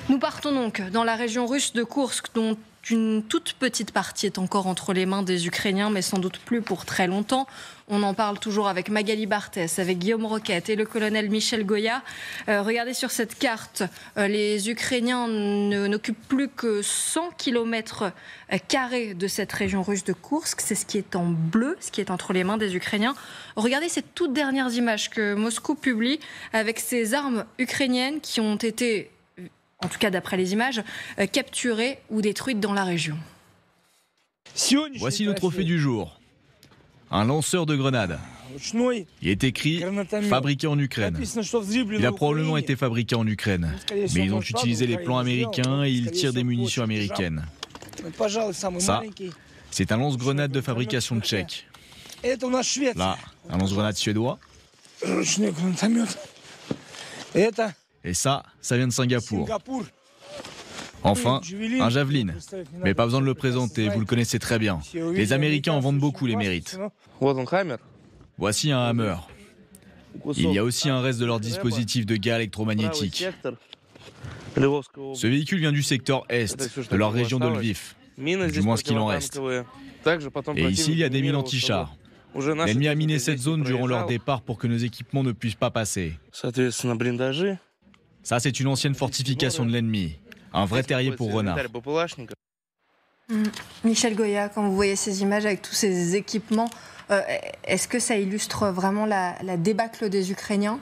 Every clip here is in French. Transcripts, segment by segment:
Nous partons donc dans la région russe de Koursk, dont une toute petite partie est encore entre les mains des Ukrainiens, mais sans doute plus pour très longtemps. On en parle toujours avec Magali Barthès, avec Guillaume Roquette et le colonel Michel Goya. Regardez sur cette carte, les Ukrainiens n'occupent plus que 100 km² de cette région russe de Koursk. C'est ce qui est en bleu, ce qui est entre les mains des Ukrainiens. Regardez ces toutes dernières images que Moscou publie avec ces armes ukrainiennes qui ont été, en tout cas d'après les images, capturées ou détruites dans la région. Voici le trophée du jour. Un lanceur de grenades. Il est écrit « fabriqué en Ukraine ». Il a probablement été fabriqué en Ukraine. Mais ils ont utilisé les plans américains et ils tirent des munitions américaines. Ça, c'est un lance-grenade de fabrication tchèque. Là, un lance-grenade suédois. Et ça vient de Singapour. Enfin, un javelin. Mais pas besoin de le présenter, vous le connaissez très bien. Les Américains en vendent beaucoup, les mérites. Voici un Hammer. Il y a aussi un reste de leur dispositif de gaz électromagnétique. Ce véhicule vient du secteur Est, de leur région de Lviv. Du moins ce qu'il en reste. Et ici, il y a des mines anti-chars. L'ennemi a miné cette zone durant leur départ pour que nos équipements ne puissent pas passer. Ça, c'est une ancienne fortification de l'ennemi. Un vrai terrier pour renards. Michel Goya, quand vous voyez ces images avec tous ces équipements, est-ce que ça illustre vraiment la débâcle des Ukrainiens ?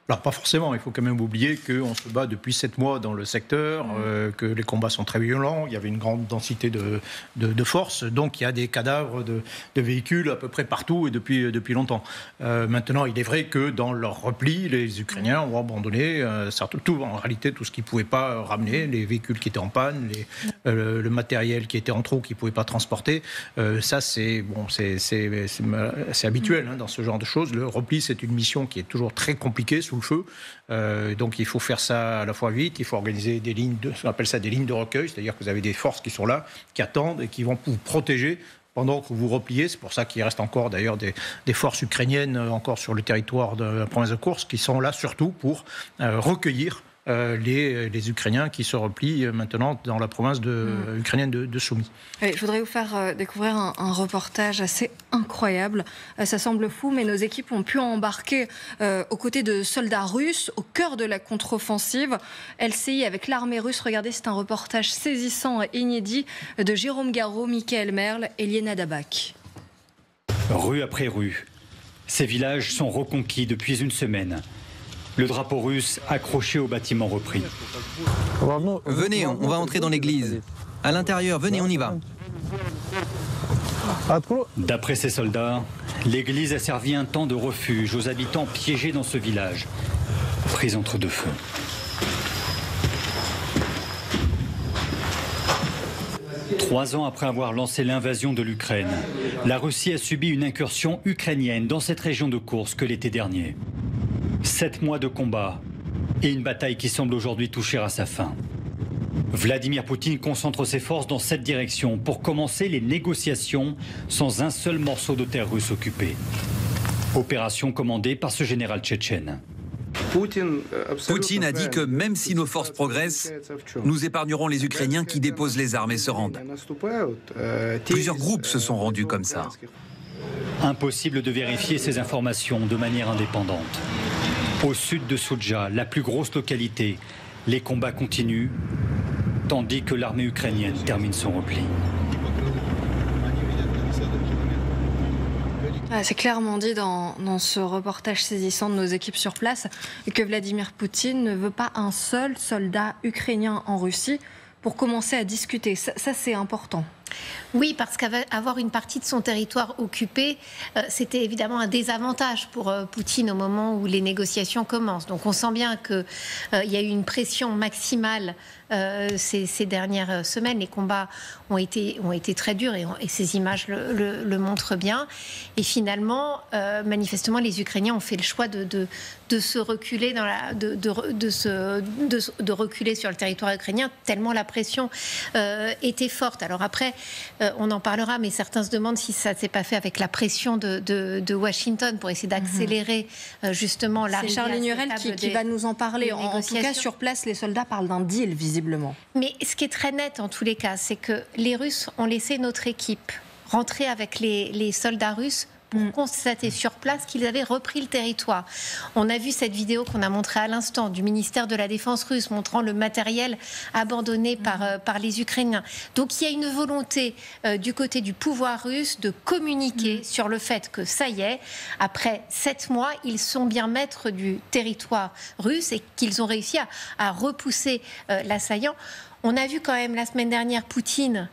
Alors pas forcément, il faut quand même oublier qu'on se bat depuis 7 mois dans le secteur, que les combats sont très violents, il y avait une grande densité de forces, donc il y a des cadavres de véhicules à peu près partout et depuis longtemps. Maintenant, il est vrai que dans leur repli, les Ukrainiens ont abandonné en réalité tout ce qu'ils ne pouvaient pas ramener, les véhicules qui étaient en panne, le matériel qui était en trop, qu'ils ne pouvaient pas transporter. Ça, c'est habituel dans ce genre de choses. Le repli, c'est une mission qui est toujours très compliquée, sous le feu. Donc il faut faire ça à la fois vite, il faut organiser des lignes, on appelle ça des lignes de recueil, c'est-à-dire que vous avez des forces qui sont là, qui attendent et qui vont vous protéger pendant que vous repliez. C'est pour ça qu'il reste encore d'ailleurs des forces ukrainiennes encore sur le territoire de la province de Koursk qui sont là surtout pour recueillir les Ukrainiens qui se replient maintenant dans la province ukrainienne de Soumy. Je voudrais vous faire découvrir un reportage assez incroyable. Ça semble fou, mais nos équipes ont pu embarquer aux côtés de soldats russes au cœur de la contre-offensive LCI avec l'armée russe. Regardez, c'est un reportage saisissant et inédit de Jérôme Garraud, Michael Merle et Liena Dabak. Rue après rue, ces villages sont reconquis depuis une semaine. Le drapeau russe accroché au bâtiment repris. Venez, on va entrer dans l'église. À l'intérieur, venez, on y va. D'après ces soldats, l'église a servi un temps de refuge aux habitants piégés dans ce village, pris entre deux feux. Trois ans après avoir lancé l'invasion de l'Ukraine, la Russie a subi une incursion ukrainienne dans cette région de Koursk l'été dernier. 7 mois de combat et une bataille qui semble aujourd'hui toucher à sa fin. Vladimir Poutine concentre ses forces dans cette direction pour commencer les négociations sans un seul morceau de terre russe occupé. Opération commandée par ce général tchétchène. Poutine a dit que même si nos forces progressent, nous épargnerons les Ukrainiens qui déposent les armes et se rendent. Plusieurs groupes se sont rendus comme ça. Impossible de vérifier ces informations de manière indépendante. Au sud de Soudja, la plus grosse localité, les combats continuent, tandis que l'armée ukrainienne termine son repli. C'est clairement dit dans ce reportage saisissant de nos équipes sur place que Vladimir Poutine ne veut pas un seul soldat ukrainien en Russie pour commencer à discuter. Ça c'est important. Oui, parce qu'avoir une partie de son territoire occupé, c'était évidemment un désavantage pour Poutine au moment où les négociations commencent. Donc on sent bien qu'il y a eu une pression maximale ces dernières semaines. Les combats ont été très durs et ces images le montrent bien. Et finalement, manifestement, les Ukrainiens ont fait le choix de se reculer de reculer sur le territoire ukrainien tellement la pression était forte. Alors après, on en parlera, mais certains se demandent si ça ne s'est pas fait avec la pression de Washington pour essayer d'accélérer justement l'arrivée. C'est Charlie Nurel qui va nous en parler. En tout cas, sur place, les soldats parlent d'un deal, visiblement. Mais ce qui est très net en tous les cas, c'est que les Russes ont laissé notre équipe rentrer avec les soldats russes pour constater sur place qu'ils avaient repris le territoire. On a vu cette vidéo qu'on a montrée à l'instant du ministère de la Défense russe montrant le matériel abandonné par les Ukrainiens. Donc il y a une volonté du côté du pouvoir russe de communiquer sur le fait que ça y est, après 7 mois, ils sont bien maîtres du territoire russe et qu'ils ont réussi à repousser l'assaillant. On a vu quand même la semaine dernière Poutine,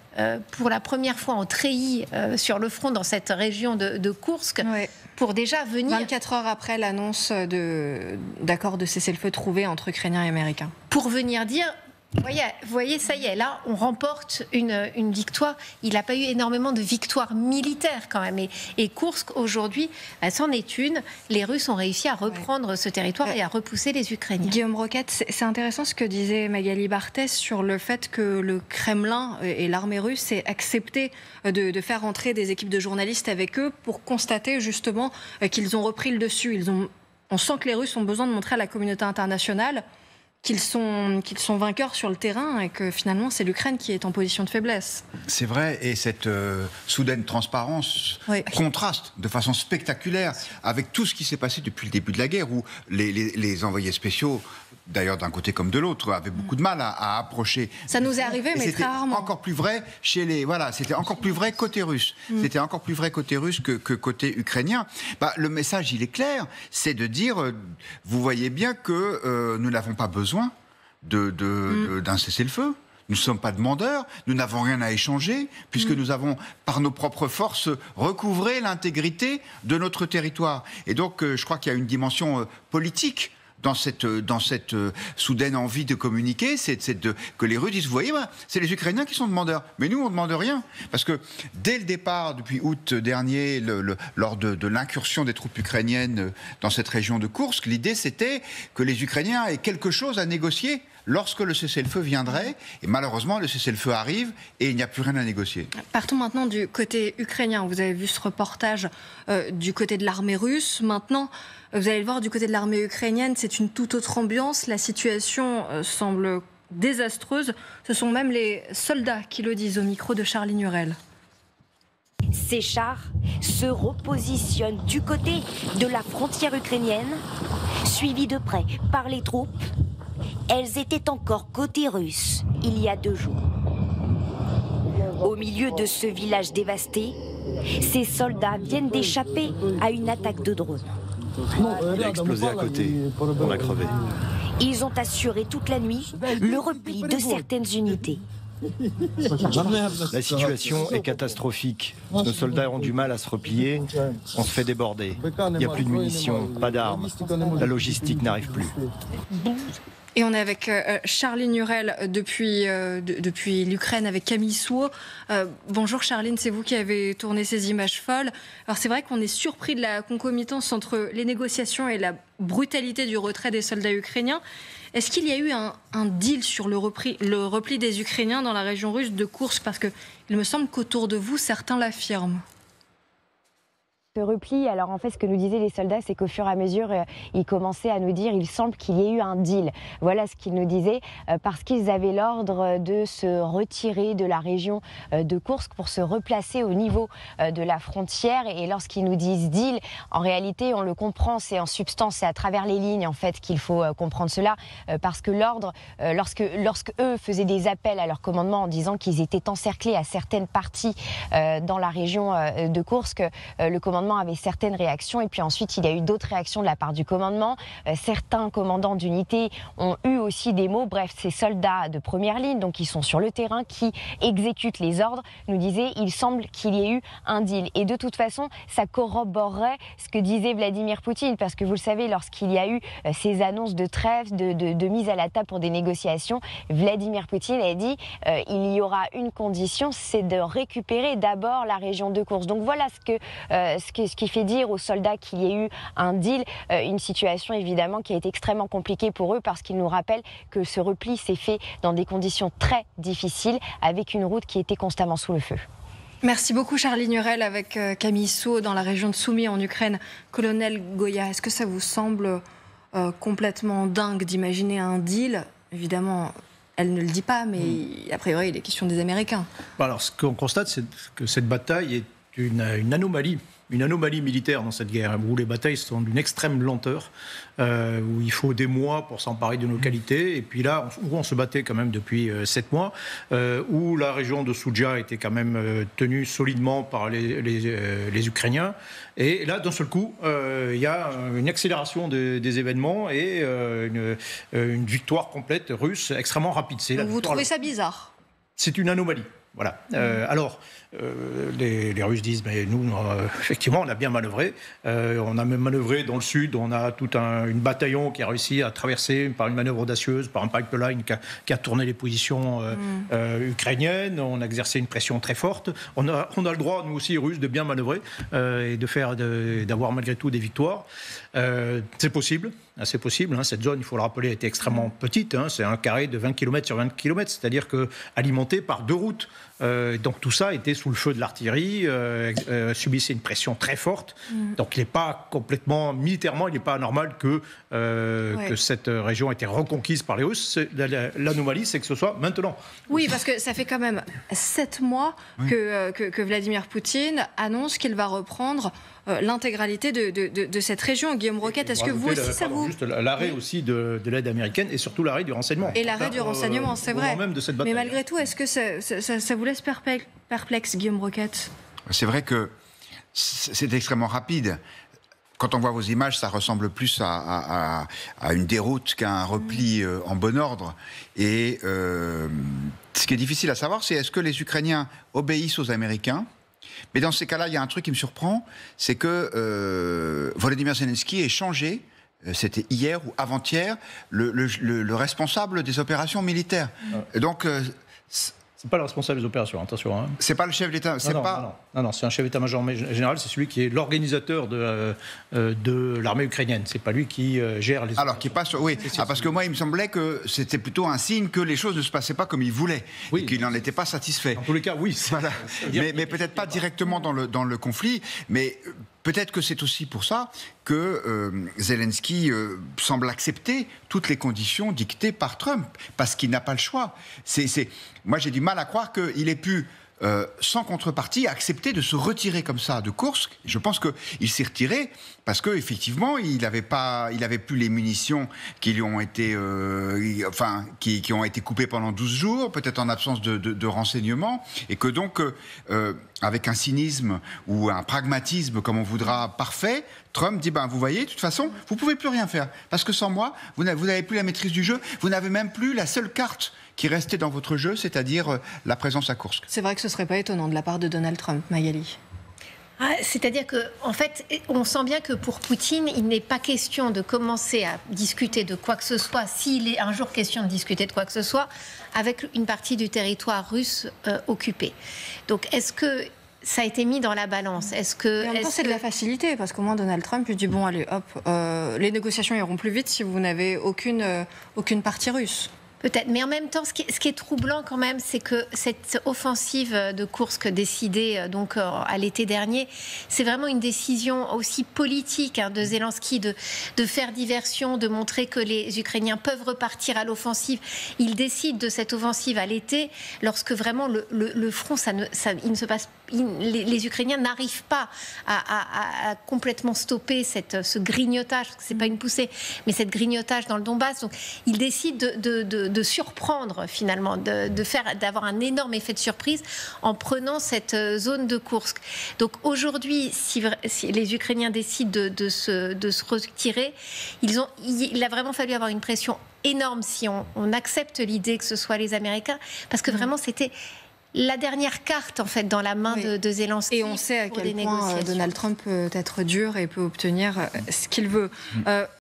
pour la première fois en treillis sur le front dans cette région de Koursk, pour déjà venir... 24 heures après l'annonce d'accord de cessez-le-feu trouvé entre Ukrainiens et Américains. Pour venir dire... Vous voyez, ça y est, là, on remporte une victoire. Il n'a pas eu énormément de victoires militaires quand même. Et Koursk, aujourd'hui, c'en est une. Les Russes ont réussi à reprendre ce territoire et à repousser les Ukrainiens. Guillaume Roquette, c'est intéressant ce que disait Magali Barthès sur le fait que le Kremlin et l'armée russe aient accepté de faire rentrer des équipes de journalistes avec eux pour constater justement qu'ils ont repris le dessus. On sent que les Russes ont besoin de montrer à la communauté internationale qu'ils sont vainqueurs sur le terrain et que finalement c'est l'Ukraine qui est en position de faiblesse. C'est vrai, et cette soudaine transparence contraste de façon spectaculaire avec tout ce qui s'est passé depuis le début de la guerre, où les envoyés spéciaux, d'ailleurs d'un côté comme de l'autre, avaient beaucoup de mal à approcher. Ça nous est arrivé, mais très rarement. Encore plus vrai c'était encore plus vrai côté russe. C'était encore plus vrai côté russe que côté ukrainien. Le message, il est clair, c'est de dire, vous voyez bien que nous n'avons pas besoin d'un cessez-le-feu. Nous ne sommes pas demandeurs, nous n'avons rien à échanger, puisque nous avons, par nos propres forces, recouvré l'intégrité de notre territoire. Et donc, je crois qu'il y a une dimension politique dans cette soudaine envie de communiquer, que les Russes disent, vous voyez, c'est les Ukrainiens qui sont demandeurs, mais nous on ne demande rien, parce que dès le départ, depuis août dernier, lors de l'incursion des troupes ukrainiennes dans cette région de Koursk, l'idée c'était que les Ukrainiens aient quelque chose à négocier lorsque le cessez-le-feu viendrait, et malheureusement le cessez-le-feu arrive et il n'y a plus rien à négocier. Partons maintenant du côté ukrainien. Vous avez vu ce reportage du côté de l'armée russe. Maintenant, vous allez le voir du côté de l'armée ukrainienne, c'est une toute autre ambiance. La situation semble désastreuse. Ce sont même les soldats qui le disent au micro de Charlie Nurel. Ces chars se repositionnent du côté de la frontière ukrainienne, suivis de près par les troupes. Elles étaient encore côté russe il y a 2 jours. Au milieu de ce village dévasté, ces soldats viennent d'échapper à une attaque de drone. Il a explosé à côté, on a crevé. Ils ont assuré toute la nuit le repli de certaines unités. La situation est catastrophique. Nos soldats ont du mal à se replier. On se fait déborder. Il n'y a plus de munitions, pas d'armes. La logistique n'arrive plus. Et on est avec Charline Nurel depuis l'Ukraine, avec Camille Souhaut. Bonjour Charline, c'est vous qui avez tourné ces images folles. Alors c'est vrai qu'on est surpris de la concomitance entre les négociations et la brutalité du retrait des soldats ukrainiens. Est-ce qu'il y a eu un deal sur le repli des Ukrainiens dans la région russe de Koursk? Parce qu'il me semble qu'autour de vous, certains l'affirment. Ce repli, alors en fait ce que nous disaient les soldats, c'est qu'au fur et à mesure, ils commençaient à nous dire, il semble qu'il y ait eu un deal. Voilà ce qu'ils nous disaient, parce qu'ils avaient l'ordre de se retirer de la région de Koursk pour se replacer au niveau de la frontière. Et lorsqu'ils nous disent deal, en réalité on le comprend, c'est en substance, c'est à travers les lignes en fait qu'il faut comprendre cela, parce que l'ordre, lorsque eux faisaient des appels à leur commandement en disant qu'ils étaient encerclés à certaines parties dans la région de Koursk, le commandement avait certaines réactions et puis ensuite il y a eu d'autres réactions de la part du commandement. Certains commandants d'unités ont eu aussi des mots. Bref, ces soldats de première ligne, donc qui sont sur le terrain, qui exécutent les ordres, nous disaient il semble qu'il y ait eu un deal. Et de toute façon, ça corroborerait ce que disait Vladimir Poutine, parce que vous le savez, lorsqu'il y a eu ces annonces de trêve, de mise à la table pour des négociations, Vladimir Poutine a dit il y aura une condition, c'est de récupérer d'abord la région de Koursk. Donc voilà ce ce qui fait dire aux soldats qu'il y a eu un deal, une situation évidemment qui a été extrêmement compliquée pour eux parce qu'ils nous rappellent que ce repli s'est fait dans des conditions très difficiles avec une route qui était constamment sous le feu. Merci beaucoup Charlie Nurel avec Camille Saut dans la région de Soumy en Ukraine. Colonel Goya, est-ce que ça vous semble complètement dingue d'imaginer un deal? Évidemment, elle ne le dit pas, mais a priori il est question des Américains. Alors ce qu'on constate, c'est que cette bataille est une anomalie militaire dans cette guerre, où les batailles sont d'une extrême lenteur, où il faut des mois pour s'emparer d'une localité, et puis là, où on se battait quand même depuis 7 mois, où la région de Soudja était quand même tenue solidement par les Ukrainiens, et là, d'un seul coup, il y a une accélération des événements et une victoire complète russe extrêmement rapide. Donc vous trouvez ça bizarre? C'est une anomalie. Voilà. Alors, les Russes disent, mais nous, effectivement, on a bien manœuvré. On a même manœuvré dans le sud. On a tout une bataillon qui a réussi à traverser par une manœuvre audacieuse, par un pipeline qui a tourné les positions ukrainiennes. On a exercé une pression très forte. On a le droit, nous aussi, Russes, de bien manœuvrer et d'avoir malgré tout des victoires. C'est possible. C'est possible. Cette zone, il faut le rappeler, était extrêmement petite. C'est un carré de 20 km sur 20 km, c'est-à-dire alimenté par 2 routes. Donc tout ça était sous le feu de l'artillerie, subissait une pression très forte. Donc il n'est pas complètement, militairement, il n'est pas anormal que cette région ait été reconquise par les Russes. L'anomalie, c'est que ce soit maintenant. Oui, parce que ça fait quand même 7 mois que Vladimir Poutine annonce qu'il va reprendre l'intégralité de cette région. Guillaume Roquette, est-ce que vous aussi, ça vous... Juste l'arrêt aussi de l'aide américaine et surtout l'arrêt du renseignement. Et l'arrêt du renseignement, c'est vrai. Même de cette bataille. Mais malgré tout, est-ce que ça vous laisse perplexe, Guillaume Roquette? C'est vrai que c'est extrêmement rapide. Quand on voit vos images, ça ressemble plus à une déroute qu'à un repli en bon ordre. Et ce qui est difficile à savoir, c'est est-ce que les Ukrainiens obéissent aux Américains? Mais dans ces cas-là, il y a un truc qui me surprend, c'est que Volodymyr Zelensky ait changé, c'était hier ou avant-hier, le responsable des opérations militaires. Et donc... c'est pas le responsable des opérations, attention. Hein. C'est pas le chef d'État. Non, c'est un chef d'état-major général. C'est celui qui est l'organisateur de l'armée ukrainienne. C'est pas lui qui gère les. Alors qui passe, oui. Parce que moi, il me semblait que c'était plutôt un signe que les choses ne se passaient pas comme il voulait, et qu'il n'en était pas satisfait. En tous les cas, oui. Voilà. Mais peut-être pas directement dans le conflit, mais. Peut-être que c'est aussi pour ça que Zelensky semble accepter toutes les conditions dictées par Trump, parce qu'il n'a pas le choix. Moi, j'ai du mal à croire qu'il ait pu, sans contrepartie, accepter de se retirer comme ça de Koursk. Je pense qu'il s'est retiré parce qu'effectivement, il n'avait plus les munitions qui lui ont été, qui ont été coupées pendant 12 jours, peut-être en absence de renseignements, et que donc, avec un cynisme ou un pragmatisme, comme on voudra, parfait, Trump dit, vous voyez, de toute façon, vous ne pouvez plus rien faire. Parce que sans moi, vous n'avez plus la maîtrise du jeu, vous n'avez même plus la seule carte qui restait dans votre jeu, c'est-à-dire la présence à Koursk. C'est vrai que ce ne serait pas étonnant de la part de Donald Trump, Magali. C'est-à-dire qu'en fait, on sent bien que pour Poutine, il n'est pas question de commencer à discuter de quoi que ce soit, s'il est un jour question de discuter de quoi que ce soit, avec une partie du territoire russe occupé. Donc, est-ce que ça a été mis dans la balance? En même temps, c'est de la facilité, parce qu'au moins Donald Trump lui dit, bon, allez, hop, les négociations iront plus vite si vous n'avez aucune partie russe. Peut-être, mais en même temps, ce qui est troublant quand même, c'est que cette offensive de Koursk décidée donc à l'été dernier, c'est vraiment une décision aussi politique de Zelensky de faire diversion, de montrer que les Ukrainiens peuvent repartir à l'offensive. Il décide de cette offensive à l'été, lorsque vraiment le front, il ne se passe. Les Ukrainiens n'arrivent pas à complètement stopper ce grignotage, parce que c'est pas une poussée, mais cette grignotage dans le Donbass. Donc, il décide de surprendre finalement, d'avoir un énorme effet de surprise en prenant cette zone de Koursk. Donc aujourd'hui, si les Ukrainiens décident de se retirer, il a vraiment fallu avoir une pression énorme si on accepte l'idée que ce soit les Américains, parce que vraiment c'était la dernière carte en fait dans la main de Zelensky. Et on sait à quel point Donald Trump peut être dur et peut obtenir ce qu'il veut.